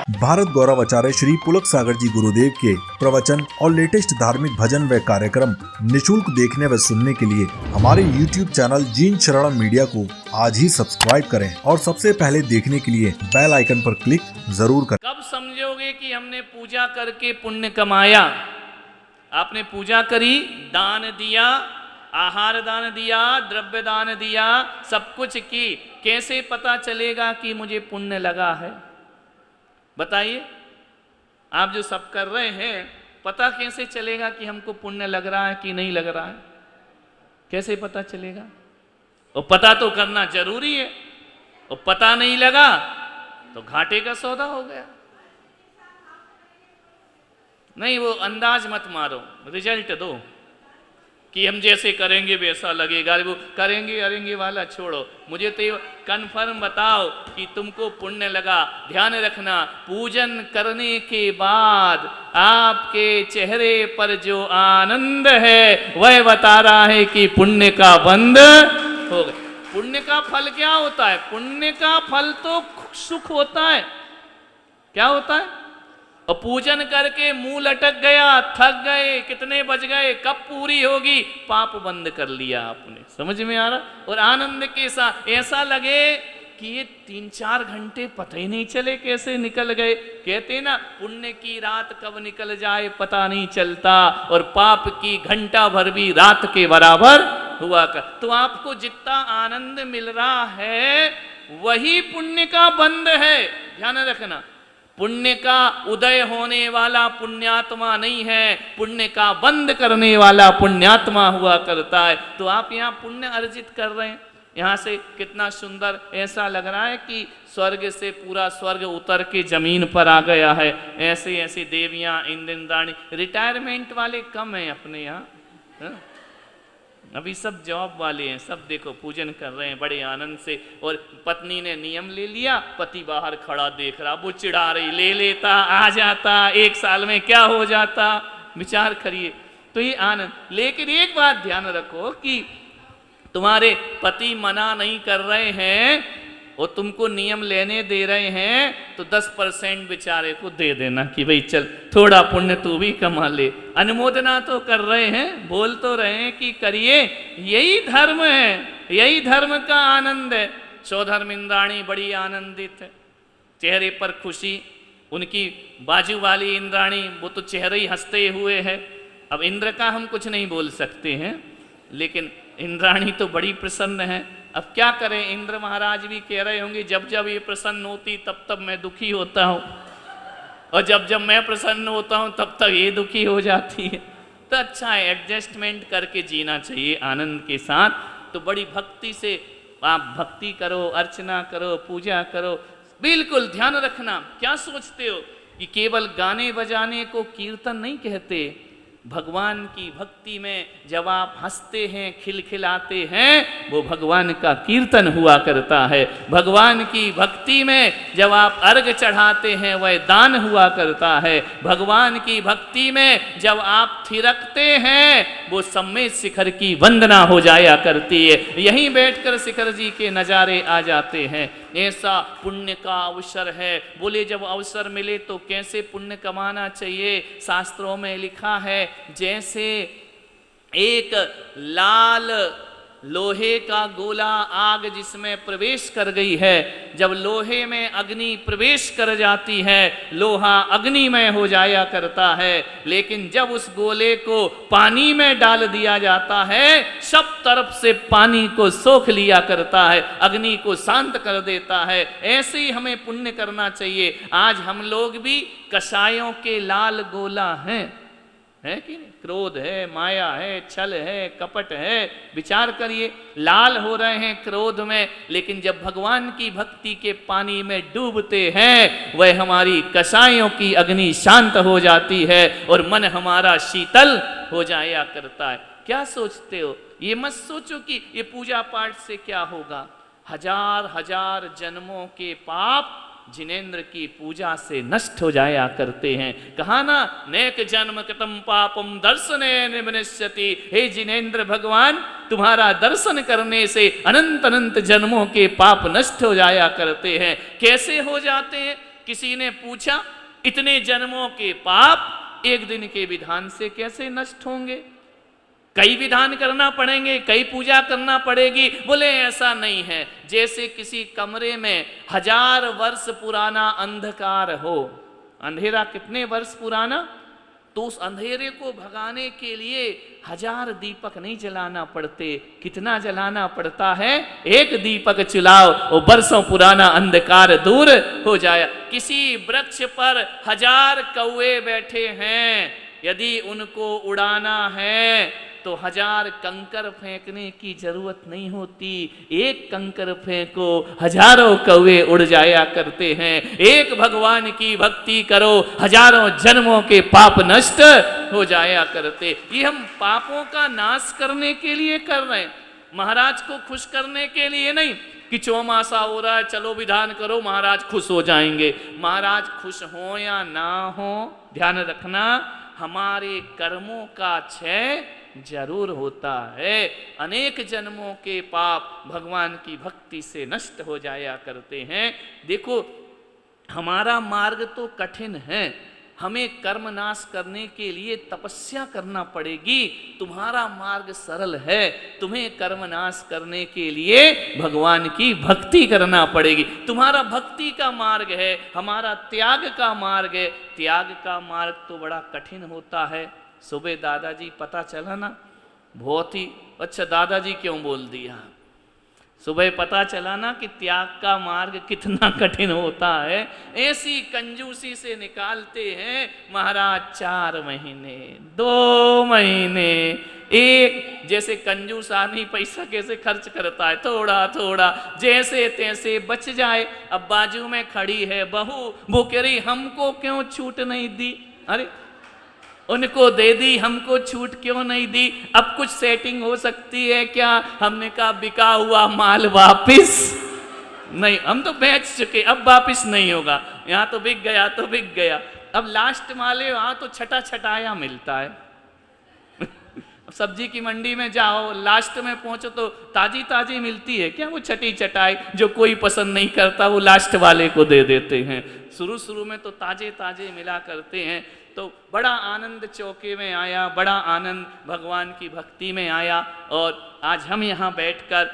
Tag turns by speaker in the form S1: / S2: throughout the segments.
S1: भारत गौरव आचार्य श्री पुलक सागर जी गुरुदेव के प्रवचन और लेटेस्ट धार्मिक भजन व कार्यक्रम निशुल्क देखने व सुनने के लिए हमारे YouTube चैनल जीन शरणम मीडिया को आज ही सब्सक्राइब करें और सबसे पहले देखने के लिए बेल आइकन पर क्लिक जरूर करें।
S2: कब समझोगे कि हमने पूजा करके पुण्य कमाया? आपने पूजा करी, दान दिया, आहार दान दिया, द्रव्य दान दिया, सब कुछ की, कैसे पता चलेगा कि मुझे पुण्य लगा है? बताइए, आप जो सब कर रहे हैं, पता कैसे चलेगा कि हमको पुण्य लग रहा है कि नहीं लग रहा है? कैसे पता चलेगा? और पता तो करना जरूरी है, और पता नहीं लगा तो घाटे का सौदा हो गया। नहीं, वो अंदाज मत मारो, रिजल्ट दो कि हम जैसे करेंगे वैसा लगेगा। वो करेंगे अरेंगे वाला छोड़ो, मुझे तो कन्फर्म बताओ कि तुमको पुण्य लगा। ध्यान रखना, पूजन करने के बाद आपके चेहरे पर जो आनंद है वह बता रहा है कि पुण्य का बंध हो गया। पुण्य का फल क्या होता है? पुण्य का फल तो सुख होता है। क्या होता है? और पूजन करके मुंह लटक गया, थक गए, कितने बज गए, कब पूरी होगी? पाप बंद कर लिया आपने। समझ में आ रहा? और आनंद के साथ ऐसा लगे कि ये 3-4 घंटे पता ही नहीं चले कैसे निकल गए। कहते ना, पुण्य की रात कब निकल जाए पता नहीं चलता, और पाप की घंटा भर भी रात के बराबर हुआ कर। तो आपको जितना आनंद मिल रहा है वही पुण्य का बंध है। ध्यान रखना, पुण्य का उदय होने वाला पुण्यात्मा नहीं है, पुण्य का बंद करने वाला पुण्यात्मा हुआ करता है। तो आप यहाँ पुण्य अर्जित कर रहे हैं, यहाँ से कितना सुंदर, ऐसा लग रहा है कि स्वर्ग से पूरा स्वर्ग उतर के जमीन पर आ गया है। ऐसे ऐसे देवियाँ, इंद्राणी, रिटायरमेंट वाले कम हैं अपने यहाँ, अभी सब जॉब वाले हैं। सब देखो पूजन कर रहे हैं बड़े आनंद से, और पत्नी ने नियम ले लिया, पति बाहर खड़ा देख रहा, वो चिढ़ा रही, ले लेता, आ जाता, 1 साल में क्या हो जाता, विचार करिए। तो ये आनंद। लेकिन एक बात ध्यान रखो कि तुम्हारे पति मना नहीं कर रहे हैं और तुमको नियम लेने दे रहे हैं, तो 10% बेचारे को दे देना कि भाई चल थोड़ा पुण्य तू भी कमा ले। अनुमोदना तो कर रहे हैं, बोल तो रहे हैं कि करिए, यही धर्म है, यही धर्म का आनंद है। सौधर्म इंद्राणी बड़ी आनंदित है, चेहरे पर खुशी। उनकी बाजू वाली इंद्राणी, वो तो चेहरे ही हंसते हुए है। अब इंद्र का हम कुछ नहीं बोल सकते हैं, लेकिन इंद्राणी तो बड़ी प्रसन्न है। अब क्या करें, इंद्र महाराज भी कह रहे होंगे जब जब ये प्रसन्न होती तब तब मैं दुखी होता हूँ, और जब जब मैं प्रसन्न होता हूँ तब तक ये दुखी हो जाती है। तो अच्छा है, एडजस्टमेंट करके जीना चाहिए आनंद के साथ। तो बड़ी भक्ति से आप भक्ति करो, अर्चना करो, पूजा करो। बिल्कुल ध्यान रखना, क्या सोचते हो कि केवल गाने बजाने को कीर्तन नहीं कहते? भगवान की भक्ति में जब आप हंसते हैं, खिलखिलाते हैं, वो भगवान का कीर्तन हुआ करता है। भगवान की भक्ति में जब आप अर्घ चढ़ाते हैं, वह दान हुआ करता है। भगवान की भक्ति में जब आप थिरकते हैं, वो सम्मेद शिखर की वंदना हो जाया करती है। यहीं बैठकर शिखर जी के नज़ारे आ जाते हैं। ऐसा पुण्य का अवसर है। बोले जब अवसर मिले तो कैसे पुण्य कमाना चाहिए? शास्त्रों में लिखा है, जैसे एक लाल लोहे का गोला आग जिसमें प्रवेश कर गई है, जब लोहे में अग्नि प्रवेश कर जाती है, लोहा अग्निमय हो जाया करता है। लेकिन जब उस गोले को पानी में डाल दिया जाता है, सब तरफ से पानी को सोख लिया करता है, अग्नि को शांत कर देता है। ऐसे ही हमें पुण्य करना चाहिए। आज हम लोग भी कसायों के लाल गोला हैं, है कि नहीं? क्रोध है, माया है, छल है, कपट है। विचार करिए, लाल हो रहे हैं क्रोध में, लेकिन जब भगवान की भक्ति के पानी में डूबते हैं, वह हमारी कसायों की अग्नि शांत हो जाती है और मन हमारा शीतल हो जाया करता है। क्या सोचते हो? ये मत सोचो कि ये पूजा पाठ से क्या होगा। 1000 जन्मों के पाप जिनेंद्र की पूजा से नष्ट हो जाया करते हैं। कहा ना, नेक जन्म कृतम पापम दर्शने विनश्यति। हे जिनेंद्र भगवान, तुम्हारा दर्शन करने से अनंत अनंत जन्मों के पाप नष्ट हो जाया करते हैं। कैसे हो जाते हैं? किसी ने पूछा इतने जन्मों के पाप एक दिन के विधान से कैसे नष्ट होंगे? कई विधान करना पड़ेंगे, कई पूजा करना पड़ेगी। बोले ऐसा नहीं है, जैसे किसी कमरे में 1000 वर्ष पुराना अंधकार हो। अंधेरा कितने वर्ष पुराना? तो उस अंधेरे को भगाने के लिए 1000 दीपक नहीं जलाना पड़ते। कितना जलाना पड़ता है? एक दीपक जलाओ, वो वर्षों पुराना अंधकार दूर हो जाए। किसी वृक्ष पर 1000 कौवे बैठे हैं, यदि उनको उड़ाना है तो 1000 कंकर फेंकने की जरूरत नहीं होती। एक कंकर फेंको, हजारों कौवे उड़ जाया करते हैं। एक भगवान की भक्ति करो, हजारों जन्मों के पाप नष्ट हो जाया करते। ये हम पापों का नाश करने के लिए कर रहे हैं, महाराज को खुश करने के लिए नहीं कि चौमासा हो रहा है चलो विधान करो महाराज खुश हो जाएंगे। महाराज खुश हो या ना हो, ध्यान रखना, हमारे कर्मों का क्षय जरूर होता है। अनेक जन्मों के पाप भगवान की भक्ति से नष्ट हो जाया करते हैं। देखो हमारा मार्ग तो कठिन है, हमें कर्म नाश करने के लिए तपस्या करना पड़ेगी। तुम्हारा मार्ग सरल है, तुम्हें कर्म नाश करने के लिए भगवान की भक्ति करना पड़ेगी। तुम्हारा भक्ति का मार्ग है, हमारा त्याग का मार्ग है। त्याग का मार्ग तो बड़ा कठिन होता है। सुबह दादाजी पता चला ना, बहुत ही अच्छा दादाजी क्यों बोल दिया, सुबह पता चला ना कि त्याग का मार्ग कितना कठिन होता है। ऐसी कंजूसी से निकालते हैं महाराज 4 महीने 2 महीने एक, जैसे कंजूस आदमी पैसा कैसे खर्च करता है, थोड़ा थोड़ा जैसे तैसे बच जाए। अब बाजू में खड़ी है बहू, वो कह रही हमको क्यों छूट नहीं दी, अरे उनको दे दी, हमको छूट क्यों नहीं दी, अब कुछ सेटिंग हो सकती है क्या? हमने कहा बिका हुआ माल वापिस नहीं, हम तो बेच चुके, अब वापिस नहीं होगा। यहाँ तो बिक गया तो बिक गया। अब लास्ट माले वहाँ तो छटा छटाया मिलता है। सब्जी की मंडी में जाओ, लास्ट में पहुंचो तो ताजी ताजी मिलती है क्या? वो छटी चटाई जो कोई पसंद नहीं करता वो लास्ट वाले को दे देते हैं। शुरू शुरू में तो ताजे ताजे मिला करते हैं। तो बड़ा आनंद चौके में आया, बड़ा आनंद भगवान की भक्ति में आया। और आज हम यहाँ बैठकर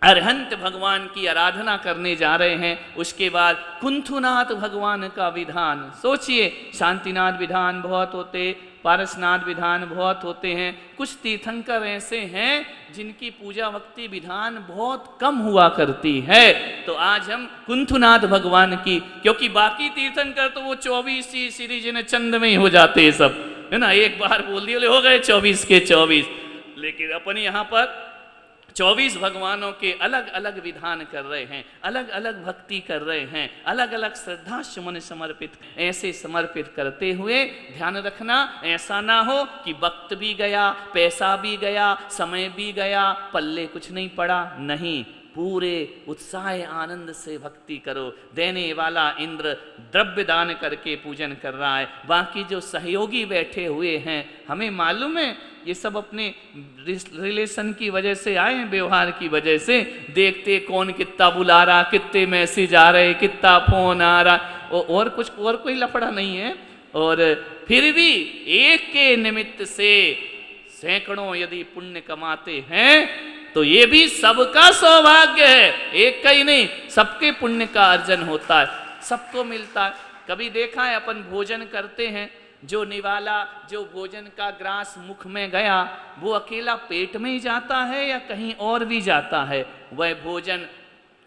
S2: अरहंत भगवान की आराधना करने जा रहे हैं। उसके बाद कुंथुनाथ भगवान का विधान सोचिए, शांतिनाथ विधान बहुत होते, पारसनाथ विधान बहुत होते हैं। कुछ तीर्थंकर ऐसे हैं जिनकी पूजा भक्ति विधान बहुत कम हुआ करती है। तो आज हम कुंथुनाथ भगवान की, क्योंकि बाकी तीर्थंकर तो वो 24 ही सीरीज ने चंद में ही हो जाते हैं सब, है ना, एक बार बोल दिए हो गए 24 के 24। लेकिन अपन यहाँ पर 24 भगवानों के अलग अलग विधान कर रहे हैं, अलग अलग भक्ति कर रहे हैं, अलग अलग श्रद्धा सुमन समर्पित, ऐसे समर्पित करते हुए ध्यान रखना ऐसा ना हो कि वक्त भी गया, पैसा भी गया, समय भी गया, पल्ले कुछ नहीं पड़ा। नहीं, पूरे उत्साह आनंद से भक्ति करो। देने वाला इंद्र द्रव्य दान करके पूजन कर रहा है, बाकी जो सहयोगी बैठे हुए हैं हमें मालूम है ये सब अपने रिलेशन की वजह से आए हैं, व्यवहार की वजह से। देखते कौन कितना बुला रहा, कितने मैसेज आ रहे, कितना फोन आ रहा, और कुछ और कोई लफड़ा नहीं है। और फिर भी एक के निमित्त से सैकड़ों यदि पुण्य कमाते हैं तो ये भी सबका सौभाग्य है, एक का ही नहीं, सबके पुण्य का अर्जन होता है, सबको मिलता है। कभी देखा है अपन भोजन करते हैं, जो निवाला जो भोजन का ग्रास मुख में गया वो अकेला पेट में ही जाता है या कहीं और भी जाता है? वह भोजन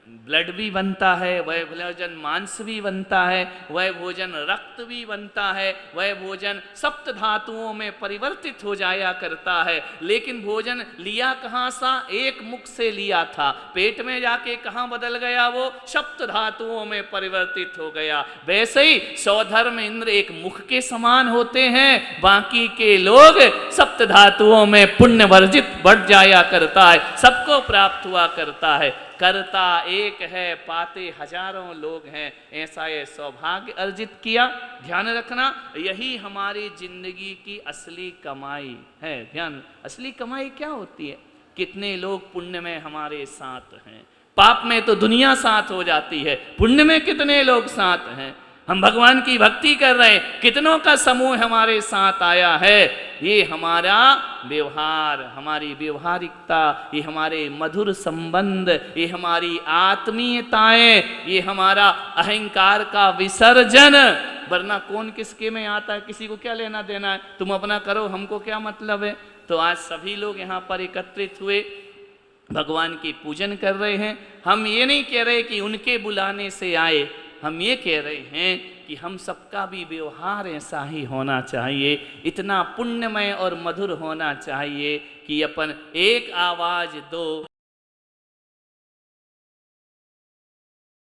S2: ब्लड भी बनता है, वह भोजन मांस भी बनता है, वह भोजन रक्त भी बनता है, वह भोजन सप्त धातुओं में परिवर्तित हो जाया करता है। लेकिन भोजन लिया कहाँ सा? एक मुख से लिया था, पेट में जाके कहाँ बदल गया? वो सप्त धातुओं में परिवर्तित हो गया। वैसे ही सौधर्म इंद्र एक मुख के समान होते हैं, बाकी के लोग सप्त धातुओं में पुण्य वर्जित बढ़ जाया करता है, सबको प्राप्त हुआ करता है। करता एक है, पाते हजारों लोग हैं, ऐसा ये सौभाग्य अर्जित किया। ध्यान रखना, यही हमारी जिंदगी की असली कमाई है। ध्यान, असली कमाई क्या होती है? कितने लोग पुण्य में हमारे साथ हैं, पाप में तो दुनिया साथ हो जाती है, पुण्य में कितने लोग साथ हैं। हम भगवान की भक्ति कर रहे हैं, कितनों का समूह हमारे साथ आया है। ये हमारा व्यवहार, हमारी व्यवहारिकता, ये हमारे मधुर संबंध, ये हमारी आत्मीयताएं, ये हमारा अहंकार का विसर्जन। वरना कौन किसके में आता है, किसी को क्या लेना देना है, तुम अपना करो, हमको क्या मतलब है। तो आज सभी लोग यहाँ पर एकत्रित हुए, भगवान की पूजन कर रहे हैं। हम ये नहीं कह रहे कि उनके बुलाने से आए, हम ये कह रहे हैं कि हम सबका भी व्यवहार ऐसा ही होना चाहिए, इतना पुण्यमय और मधुर होना चाहिए कि अपन एक आवाज दो